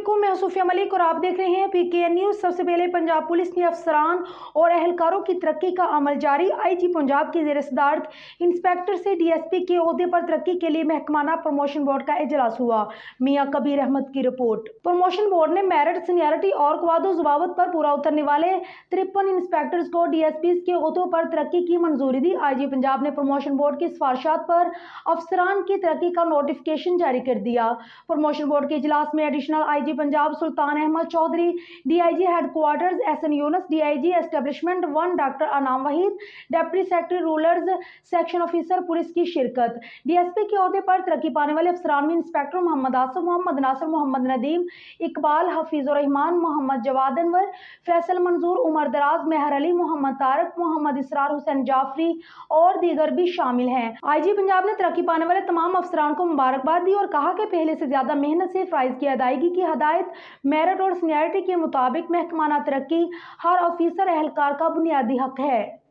वालेकुम, मैं सूफिया मलिक और आप देख रहे हैं PKN न्यूज़। सबसे पहले पंजाब पुलिस ने अफसरान और एहलकारों की तरक्की का अमल जारी। IG पंजाब की ज़ेर सदारत इंस्पेक्टर से DSP के ओहदे पर तरक्की के लिए महकमाना प्रमोशन बोर्ड का इजलास हुआ। मियां कबीर अहमद की रिपोर्ट। प्रमोशन बोर्ड ने मेरिट, सीनियरिटी और क़वादो ज़वाबत पर पूरा उतरने वाले 53 इंस्पेक्टर्स को DSPs के ओहदों पर तरक्की की मंजूरी दी। IG पंजाब ने प्रमोशन बोर्ड की सिफारिशात पर अफसरान की तरक्की का नोटिफिकेशन जारी कर दिया। प्रमोशन बोर्ड के इजलास में additional IG Punjab Sultan Ahmad Chaudhry, DIG headquarters SN Younus, DIG establishment 1 doctor Anam Waheed, deputy secretary rurals section officer police की शिरकत। DSP के ओहदे पर तरक्की पाने वाले अफसरान में इंस्पेक्टर मोहम्मद आसिफ, मोहम्मद नासिर, मोहम्मद नदीम, इकबाल, हफीजुर रहमान, मोहम्मद जवाद अनवर, फैसल मंजूर, उमर दराज, मेहर अली, मोहम्मद तारक, मोहम्मद इसरार हुसैन जाफरी और दीगर भी शामिल हैं। IG पंजाब ने तरक्की पाने वाले तमाम अफसरान को मुबारकबाद दी और कहा कि पहले से ज्यादा मेहनत से प्राइज की अदायगी की हदायत, मेरिट और सीनियरिटी के मुताबिक महकमाना तरक्की हर ऑफिसर एहलकार का बुनियादी हक है।